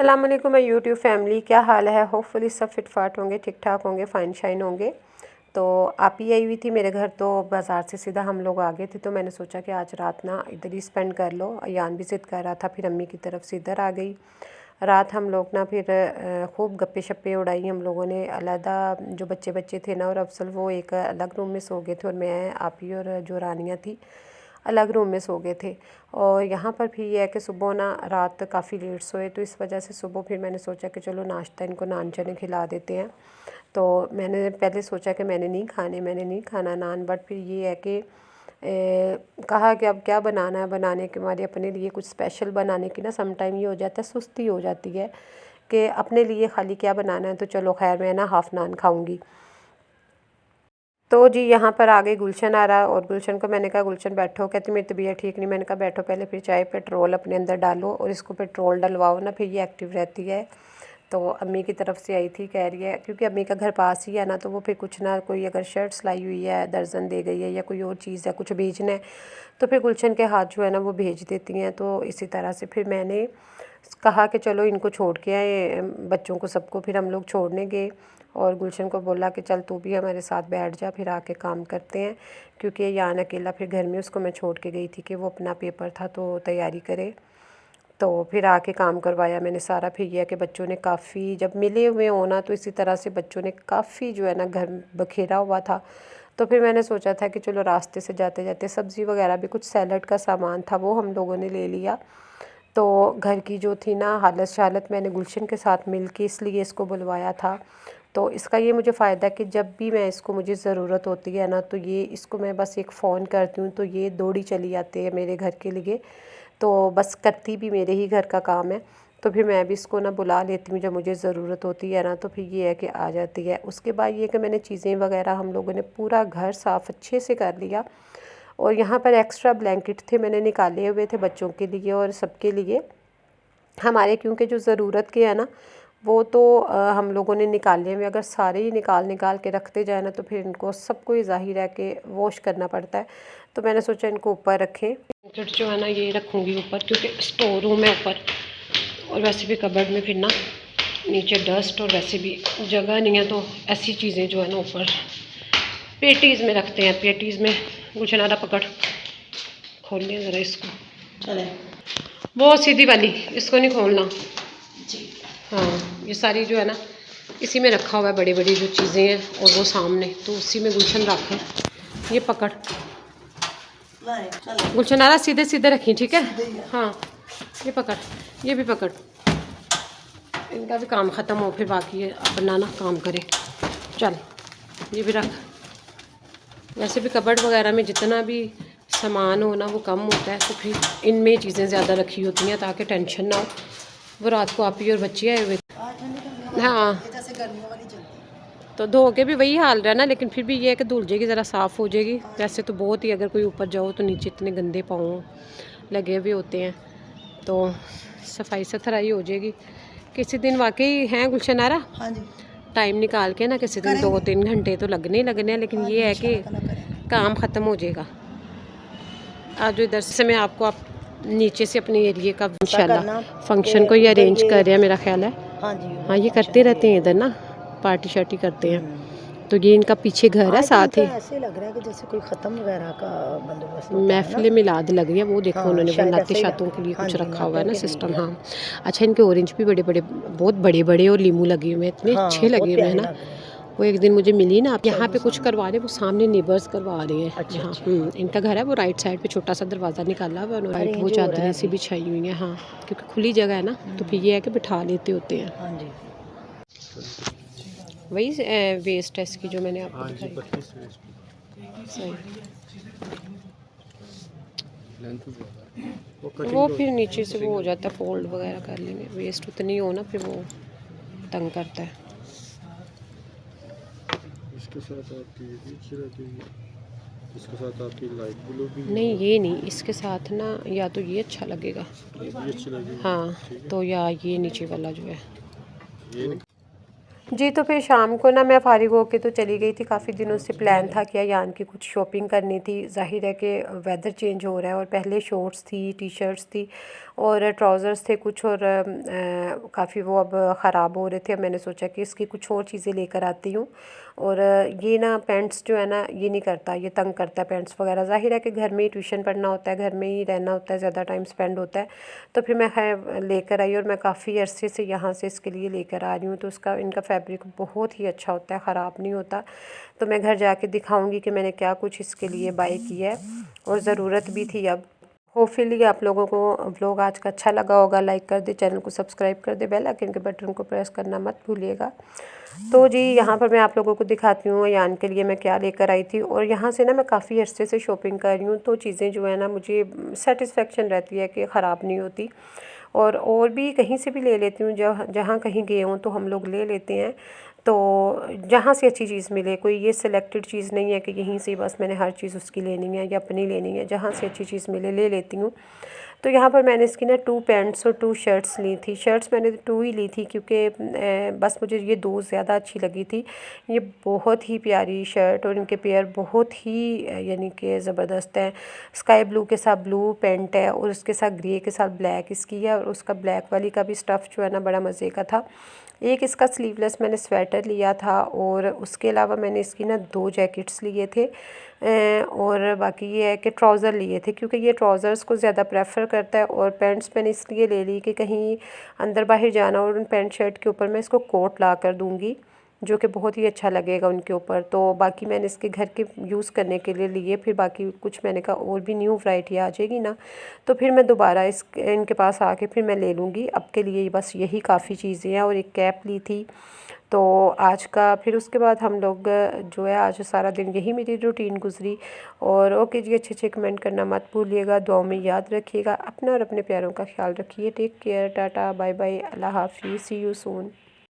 अस्सलाम वालेकुम my YouTube family, क्या हाल है। होपफुली सब फिट फाट होंगे, ठीक ठाक होंगे, फाइन शाइन होंगे। तो आप ही आई हुई थी मेरे घर, तो बाज़ार से सीधा हम लोग आ गए थे। तो मैंने सोचा कि आज रात ना इधर ही स्पेंड कर लो। अयान भी ज़िद कर रहा था, फिर अम्मी की तरफ से इधर आ गई। रात हम लोग ना फिर खूब गप्पे शप्पे उड़ाई हम लोगों ने। अलहदा जो बच्चे बच्चे थे ना और अफसल, वो एक अलग रूम में सो गए थे और मैं, आप ही और जो रानियाँ थी अलग रूम में सो गए थे। और यहाँ पर फिर ये है कि सुबह ना रात काफ़ी लेट सोए, तो इस वजह से सुबह फिर मैंने सोचा कि चलो नाश्ता इनको नान चने खिला देते हैं। तो मैंने पहले सोचा कि मैंने नहीं खाना नान, बट फिर ये है कि कहा कि अब क्या बनाना है। बनाने के हमारे अपने लिए कुछ स्पेशल बनाने की ना सम टाइम ये हो जाता है, सुस्ती हो जाती है कि अपने लिए खाली क्या बनाना है। तो चलो खैर, मैं ना हाफ़ नान खाऊंगी। तो जी यहाँ पर आ गई गुलशन आ रहा, और गुलशन को मैंने कहा गुलशन बैठो। कहती मेरी तबीयत ठीक नहीं। मैंने कहा बैठो पहले, फिर चाय पेट्रोल अपने अंदर डालो और इसको पेट्रोल डलवाओ ना, फिर ये एक्टिव रहती है। तो अम्मी की तरफ से आई थी, कह रही है क्योंकि अम्मी का घर पास ही है ना, तो वो फिर कुछ ना कोई अगर शर्ट सिलाई हुई है दर्जन दे गई है या कोई और चीज़ है कुछ भेजना है, तो फिर गुलशन के हाथ जो है ना वो भेज देती हैं। तो इसी तरह से फिर मैंने कहा कि चलो इनको छोड़ के आए, बच्चों को सबको। फिर हम लोग छोड़ने गए और गुलशन को बोला कि चल तू भी हमारे साथ बैठ जा, फिर आके काम करते हैं। क्योंकि यान अकेला फिर घर में, उसको मैं छोड़ के गई थी कि वो अपना पेपर था तो तैयारी करे। तो फिर आके काम करवाया मैंने सारा। फिर यह है कि बच्चों ने काफ़ी, जब मिले हुए होना तो इसी तरह से बच्चों ने काफ़ी जो है ना घर बखेरा हुआ था। तो फिर मैंने सोचा था कि चलो रास्ते से जाते जाते सब्ज़ी वगैरह भी, कुछ सैलड का सामान था वो हम लोगों ने ले लिया। तो घर की जो थी ना हालत शालत, मैंने गुलशन के साथ मिल के इसलिए इसको बुलवाया था। तो इसका ये मुझे फ़ायदा कि जब भी मैं इसको, मुझे ज़रूरत होती है ना, तो ये इसको मैं बस एक फ़ोन करती हूँ तो ये दौड़ी चली आती है मेरे घर के लिए। तो बस करती भी मेरे ही घर का काम है। तो फिर मैं भी इसको ना बुला लेती हूँ जब मुझे ज़रूरत होती है ना, तो फिर ये है कि आ जाती है। उसके बाद ये कि मैंने चीज़ें वगैरह, हम लोगों ने पूरा घर साफ़ अच्छे से कर लिया। और यहाँ पर एक्स्ट्रा ब्लैंकेट थे मैंने निकाले हुए थे बच्चों के लिए और सबके लिए हमारे, क्योंकि जो ज़रूरत के है ना वो तो हम लोगों ने निकाले हुए। अगर सारे ही निकाल निकाल के रखते जाए ना तो फिर इनको सबको ही ज़ाहिर है कि वॉश करना पड़ता है। तो मैंने सोचा इनको ऊपर रखें। ब्लैंकेट जो है ना ये रखूँगी ऊपर, क्योंकि स्टोर रूम है ऊपर, और वैसे भी कबर्ड में फिर ना नीचे डस्ट और वैसे भी जगह नहीं है, तो ऐसी चीज़ें जो है ना ऊपर पेटीज़ में रखते हैं। पेटीज़ में गुलशनारा पकड़, खोल लिया ज़रा इसको, चले वो सीधी वाली, इसको नहीं खोलना जी। हाँ, ये सारी जो है ना इसी में रखा हुआ है, बड़ी बड़ी जो चीज़ें हैं और वो सामने, तो उसी में गुलशन रखा है। ये पकड़ गुलशनारा, सीधे सीधे रखी, ठीक है। हाँ ये पकड़, ये भी पकड़, इनका भी काम ख़त्म हो, फिर बाकी है अपना ना काम करे। चल ये भी रख। वैसे भी कबर्ड वगैरह में जितना भी सामान हो ना वो कम होता है, तो फिर इनमें चीज़ें ज़्यादा रखी होती हैं ताकि टेंशन ना हो। वो रात को आप ही और बच्चे आए हुए, हाँ तो धो के भी वही हाल रहा ना, लेकिन फिर भी ये है कि धुल जाएगी, ज़रा साफ़ हो जाएगी। वैसे तो बहुत ही, अगर कोई ऊपर जाओ तो नीचे इतने गंदे पाँव लगे हुए होते हैं, तो सफाई सुथराई हो जाएगी। किसी दिन वाकई हैं गुलशनारा, हाँ जी, टाइम निकाल के ना किसी दिन 2-3 घंटे तो लगने ही लगने हैं, लेकिन ये है कि काम ख़त्म हो जाएगा। आज जो इधर से मैं आपको आप नीचे से अपने एरिए का इंशाल्लाह फंक्शन को ही अरेंज कर रहे हैं मेरा ख्याल है। हाँ जी, हाँ ये करते रहते हैं इधर ना, पार्टी शार्टी करते हैं। तो ये इनका पीछे घर है, साथ ही ऐसे लग रहा है कि जैसे कोई ख़त्म वगैरह का बंदोबस्त महफिल मिलाद लग रही है। वो देखो उन्होंने वो नाते शातों के लिए कुछ रखा हुआ है ना सिस्टम। हाँ अच्छा, इनके ऑरेंज भी बड़े बड़े, बहुत बड़े बड़े, और लीमू लगे हुए हैं, इतने अच्छे लगे हुए हैं ना। वो एक दिन मुझे मिली ना, आप यहाँ पे कुछ करवा रहे, वो सामने नेबर्स करवा रहे हैं। अच्छा, यहाँ इनका घर है, वो राइट साइड पे छोटा सा दरवाज़ा निकाला हुआ है, राइट वो चादरें सी बिछाई हुई हैं। हाँ क्योंकि खुली जगह है ना, तो फिर ये है कि बिठा लेते होते हैं। हाँ जी, वही वेस्ट है इसकी जो मैंने आपको दिखाई। सही, वो फिर नीचे से वो हो जाता है, फोल्ड वगैरह कर लेंगे, वेस्ट उतनी हो ना फिर वो तंग करता है। इसके साथ आपकी ये भी अच्छी रहती है, इसके साथ आपकी लाइट ब्लू भी नहीं, ये नहीं, इसके साथ ना या तो ये अच्छा लगेगा, ये भी अच्छी लगेगी। हाँ तो या ये नीचे वाला जो है ये जी, तो फिर शाम को ना मैं फ़ारिग होके तो चली गई थी। काफ़ी दिनों से प्लान था कि अयान की कुछ शॉपिंग करनी थी। ज़ाहिर है कि वेदर चेंज हो रहा है और पहले शॉर्ट्स थी, टी-शर्ट्स थी और ट्राउज़र्स थे कुछ और काफ़ी वो अब ख़राब हो रहे थे। अब मैंने सोचा कि इसकी कुछ और चीज़ें लेकर आती हूँ। और ये ना पैंट्स जो है ना ये नहीं करता, ये तंग करता है पैंट्स वगैरह। ज़ाहिर है कि घर में ही ट्यूशन पढ़ना होता है, घर में ही रहना होता है, ज़्यादा टाइम स्पेंड होता है। तो फिर मैं खैर लेकर आई और मैं काफ़ी अरसे से यहाँ से इसके लिए लेकर आ रही हूँ। तो उसका इनका फैब्रिक बहुत ही अच्छा होता है, ख़राब नहीं होता। तो मैं घर जाके दिखाऊंगी कि मैंने क्या कुछ इसके लिए बाय किया है और ज़रूरत भी थी अब। होपफुली आप लोगों को व्लॉग आज का अच्छा लगा होगा। लाइक कर दे, चैनल को सब्सक्राइब कर दे, बेल आइकन के बटन को प्रेस करना मत भूलिएगा। तो जी यहाँ पर मैं आप लोगों को दिखाती हूँ अयान के लिए मैं क्या लेकर आई थी। और यहाँ से ना मैं काफ़ी अरसे से शॉपिंग कर रही हूँ, तो चीज़ें जो है ना मुझे सेटिस्फेक्शन रहती है कि ख़राब नहीं होती। और भी कहीं से भी ले लेती हूँ, जहाँ कहीं गए हों तो हम लोग ले लेते हैं। तो जहाँ से अच्छी चीज़ मिले, कोई ये सिलेक्टेड चीज़ नहीं है कि यहीं से बस मैंने हर चीज़ उसकी लेनी है या अपनी लेनी है। जहाँ से अच्छी चीज़ मिले ले लेती हूँ। तो यहाँ पर मैंने इसकी ना 2 पैंट्स और 2 शर्ट्स ली थी। शर्ट्स मैंने 2 ही ली थी क्योंकि बस मुझे ये 2 ज़्यादा अच्छी लगी थी। ये बहुत ही प्यारी शर्ट और इनके पेयर बहुत ही यानी कि ज़बरदस्त हैं। स्काई ब्लू के साथ ब्लू पैंट है और उसके साथ ग्रे के साथ ब्लैक इसकी है। और उसका ब्लैक वाली का भी स्टफ़ जो है ना बड़ा मज़े का था। एक इसका स्लीवलेस मैंने स्वेटर लिया था और उसके अलावा मैंने इसकी ना 2 जैकेट्स लिए थे। और बाकी ये है कि ट्राउज़र लिए थे क्योंकि ये ट्राउज़र्स को ज़्यादा प्रेफर करता है। और पैंट्स मैंने इसलिए ले ली कि कहीं अंदर बाहर जाना और उन पैंट शर्ट के ऊपर मैं इसको कोट ला कर दूँगी, जो कि बहुत ही अच्छा लगेगा उनके ऊपर। तो बाकी मैंने इसके घर के यूज़ करने के लिए लिए। फिर बाकी कुछ मैंने कहा और भी न्यू वैरायटी आ जाएगी ना तो फिर मैं दोबारा इनके पास आके फिर मैं ले लूँगी। अब के लिए बस यही काफ़ी चीज़ें हैं। और एक कैप ली थी। तो आज का फिर उसके बाद हम लोग जो है आज सारा दिन यही मेरी रूटीन गुजरी। और ओके जी, अच्छे कमेंट करना मत भूलिएगा, दुआओं में याद रखिएगा, अपना और अपने प्यारों का ख्याल रखिए। Take care, tata bye bye, अल्लाह हाफिज़, सी यू सून।